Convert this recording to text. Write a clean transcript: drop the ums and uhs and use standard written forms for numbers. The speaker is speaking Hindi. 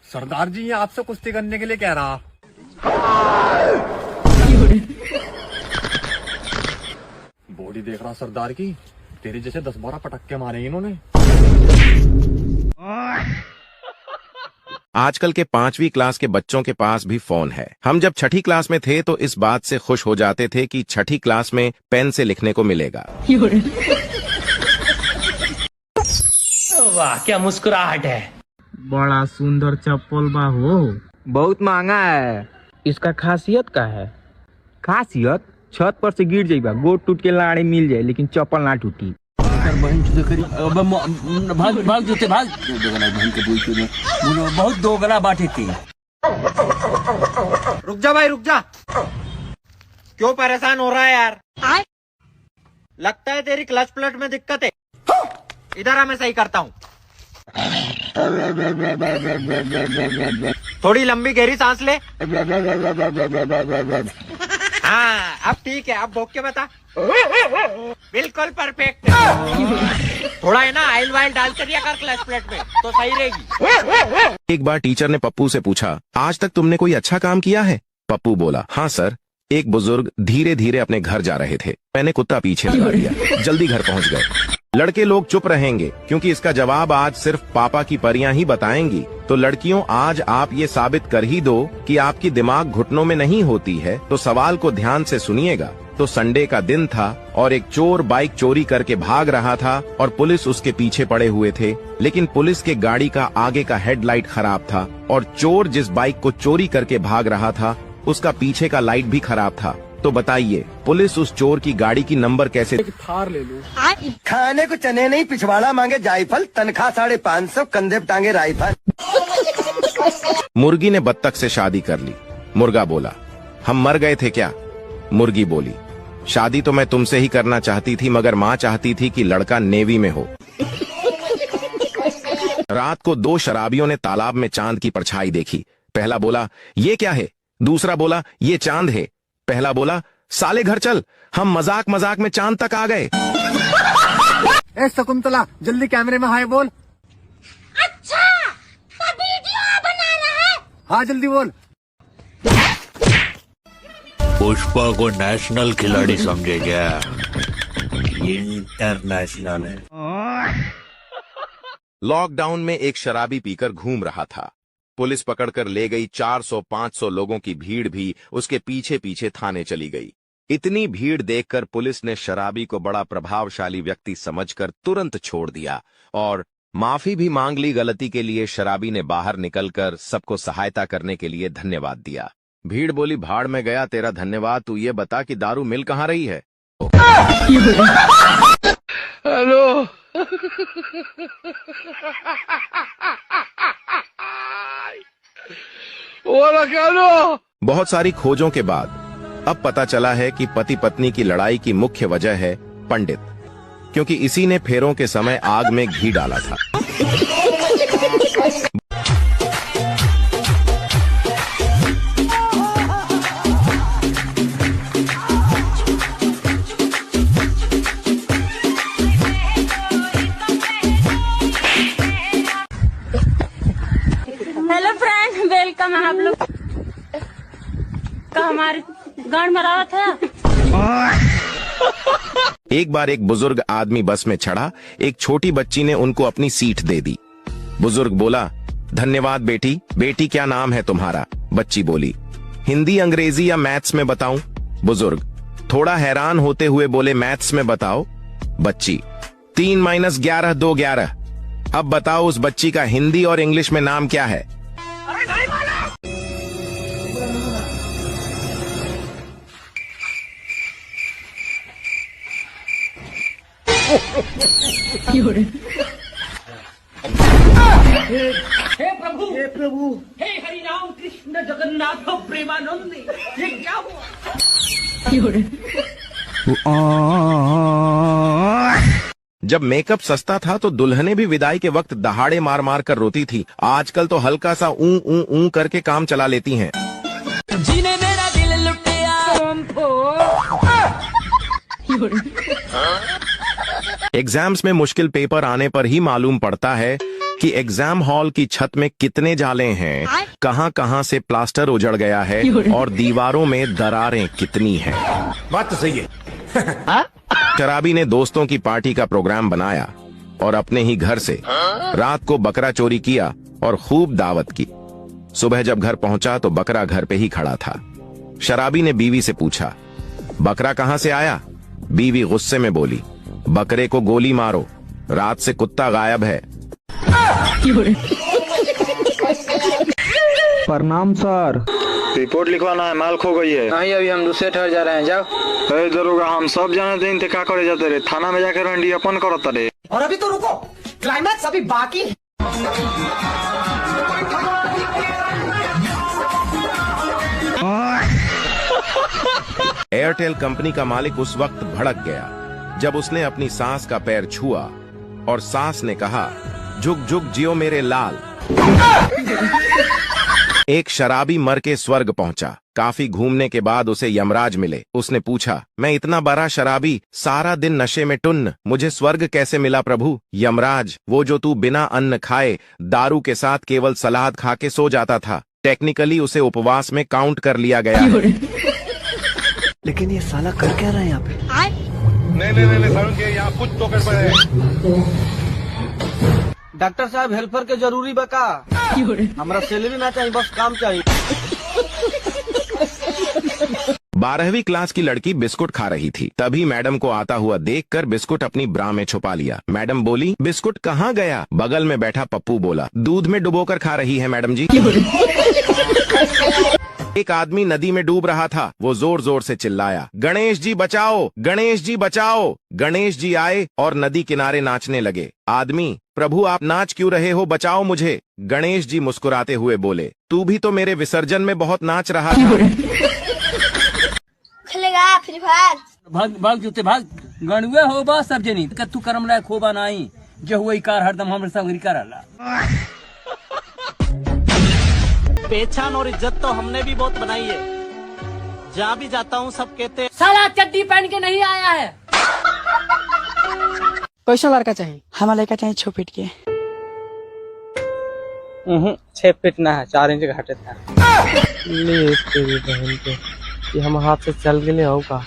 सरदार जी ये आपसे कुश्ती करने के लिए कह रहा। बॉडी देख रहा सरदार की, तेरे जैसे 10-12 पटक्के मारे इन्होंने। आजकल के 5वीं क्लास के बच्चों के पास भी फोन है। हम जब 6ठी क्लास में थे तो इस बात से खुश हो जाते थे कि 6ठी क्लास में पेन से लिखने को मिलेगा। वाह क्या मुस्कुराहट है। बड़ा सुंदर चप्पल बा हो। बहुत महंगा है। इसका खासियत का है? खासियत छत पर से गिर जाइबा, गोड़ टूट के लाड़ी मिल जाए लेकिन चप्पल ना टूटी। भाग जोते भाग बहन के बहुत दोगला बाटे थे। रुक जा भाई रुक जा, क्यों परेशान हो रहा है यार? लगता है तेरी क्लच प्लेट में दिक्कत है। इधर आ मैं सही करता हूँ। थोड़ी लंबी गहरी सांस ले। हाँ अब ठीक है, अब भोग के बता। बिल्कुल परफेक्ट। थोड़ा है ना ऑयल वाइल डाल कर दिया कर क्लच प्लेट में तो सही रहेगी। एक बार टीचर ने पप्पू से पूछा, आज तक तुमने कोई अच्छा काम किया है? पप्पू बोला, हाँ सर। एक बुजुर्ग धीरे धीरे अपने घर जा रहे थे, मैंने कुत्ता पीछे लगा दिया, जल्दी घर पहुंच गए। लड़के लोग चुप रहेंगे क्योंकि इसका जवाब आज सिर्फ पापा की परियां ही बताएंगी। तो लड़कियों, आज आप ये साबित कर ही दो कि आपकी दिमाग घुटनों में नहीं होती है। तो सवाल को ध्यान से सुनिएगा। तो संडे का दिन था और एक चोर बाइक चोरी करके भाग रहा था और पुलिस उसके पीछे पड़े हुए थे, लेकिन पुलिस के गाड़ी का आगे का हेडलाइट खराब था और चोर जिस बाइक को चोरी करके भाग रहा था उसका पीछे का लाइट भी खराब था। तो बताइए पुलिस उस चोर की गाड़ी की नंबर कैसे? थार ले लूं। खाने को चने नहीं, पिछवाड़ा मांगे जायफल, तनख्वाह 550, कंधे पे टांगे राइफल। मुर्गी ने बत्तख से शादी कर ली। मुर्गा बोला, हम मर गए थे क्या? मुर्गी बोली, शादी तो मैं तुमसे ही करना चाहती थी मगर माँ चाहती थी कि लड़का नेवी में हो। रात को 2 शराबियों ने तालाब में चांद की परछाई देखी। पहला बोला, ये क्या है? दूसरा बोला, ये चांद है। पहला बोला, साले घर चल, हम मजाक मजाक में चांद तक आ गए। ए शकुंतला, जल्दी कैमरे में हाय बोल। अच्छा तो वीडियो बना रहा है? हाँ जल्दी बोल। पुष्पा को नेशनल खिलाड़ी समझे क्या? इंटरनेशनल है। लॉकडाउन में एक शराबी पीकर घूम रहा था। पुलिस पकड़कर ले गई। 400-500 लोगों की भीड़ भी उसके पीछे पीछे थाने चली गई। इतनी भीड़ देखकर पुलिस ने शराबी को बड़ा प्रभावशाली व्यक्ति समझकर तुरंत छोड़ दिया और माफी भी मांग ली गलती के लिए। शराबी ने बाहर निकलकर सबको सहायता करने के लिए धन्यवाद दिया। भीड़ बोली, भाड़ में गया तेरा धन्यवाद, तू ये बता कि दारू मिल कहाँ रही है? हेलो। बहुत सारी खोजों के बाद अब पता चला है कि पति पत्नी की लड़ाई की मुख्य वजह है पंडित, क्योंकि इसी ने फेरों के समय आग में घी डाला था। हेलो फ्रेंड, वेलकम है आप लोग का हमारे गांड मरावा था। एक बार एक बुजुर्ग आदमी बस में चढ़ा। एक छोटी बच्ची ने उनको अपनी सीट दे दी। बुजुर्ग बोला, धन्यवाद बेटी। बेटी क्या नाम है तुम्हारा? बच्ची बोली, हिंदी, अंग्रेजी या मैथ्स में बताऊं? बुजुर्ग थोड़ा हैरान होते हुए बोले, मैथ्स में बताओ। बच्ची, 3 - 11 = 11। अब बताओ उस बच्ची का हिंदी और इंग्लिश में नाम क्या है? हे प्रभु, हे हरि राम कृष्ण जगन्नाथ प्रेमानंद, ये क्या हुआ? जब मेकअप सस्ता था तो दुल्हने भी विदाई के वक्त दहाड़े मार मार कर रोती थी। आजकल तो हल्का सा ऊ करके काम चला लेती हैं। जीने मेरा दिल लुटिया। एग्जाम्स में मुश्किल पेपर आने पर ही मालूम पड़ता है कि एग्जाम हॉल की छत में कितने जाले हैं, कहां कहां से प्लास्टर उजड़ गया है और दीवारों में दरारें कितनी हैं। बात तो सही है। शराबी ने दोस्तों की पार्टी का प्रोग्राम बनाया और अपने ही घर से रात को बकरा चोरी किया और खूब दावत की। सुबह जब घर पहुंचा तो बकरा घर पे ही खड़ा था। शराबी ने बीवी से पूछा, बकरा कहां से आया? बीवी गुस्से में बोली, बकरे को गोली मारो, रात से कुत्ता गायब है। प्रणाम सर। रिपोर्ट लिखवाना है, माल खो गई है। नहीं, अभी हम दूसरे ठहर जा रहे हैं, जाओ। अरे दरोगा, हम सब जाने थे, इनते का करे जाते रे, थाना में जाकर रंडी अपन करता रे। और अभी तो रुको, क्लाइमैक्स अभी बाकी है। एयरटेल कंपनी का मालिक उस वक्त भड़क गया जब उसने अपनी सास का पैर छुआ और सास ने कहा, झुक झुक जियो मेरे लाल। एक शराबी मर के स्वर्ग पहुंचा। काफी घूमने के बाद उसे यमराज मिले। उसने पूछा, मैं इतना बड़ा शराबी, सारा दिन नशे में टुन्न, मुझे स्वर्ग कैसे मिला प्रभु? यमराज, वो जो तू बिना अन्न खाए दारू के साथ केवल सलाद खा के सो जाता था, टेक्निकली उसे उपवास में काउंट कर लिया गया है। लेकिन ये साला कर क्या रहा है यहाँ पे? नहीं, यहाँ कुछ तो कर पड़े। डॉक्टर साहब, हेल्पर के जरूरी बका, हमारा सैलरी ना चाहिए, बस काम चाहिए। 12वीं क्लास की लड़की बिस्कुट खा रही थी। तभी मैडम को आता हुआ देखकर बिस्कुट अपनी ब्रा में छुपा लिया। मैडम बोली, बिस्कुट कहाँ गया? बगल में बैठा पप्पू बोला, दूध में डुबोकर खा रही है मैडम जी। एक आदमी नदी में डूब रहा था। वो जोर जोर से चिल्लाया, गणेश जी बचाओ, गणेश जी बचाओ। गणेश जी आए और नदी किनारे नाचने लगे। आदमी, प्रभु आप नाच क्यों रहे हो, बचाओ मुझे। गणेश जी मुस्कुराते हुए बोले, तू भी तो मेरे विसर्जन में बहुत नाच रहा था। खेलेगा फ्री फायर? भाग भाग जूते भाग, गणुए हो बा सब जनी कत्तू करम लायक हो बा नहीं, जो हुई कार हरदम हमरे संगरी करला। पहचान और इज्जत तो हमने भी बहुत बनाई है। जहाँ भी जाता हूँ सब कहते हैं, साला चड्डी पहन के नहीं आया है। कैसा लड़का चाहिए? हमारा लड़का चाहिए 6 फीट के। 6 फीट ना है, 4 इंच घाटे था। ले तेरी बहन के, ये हम हाथ से चल गए होगा।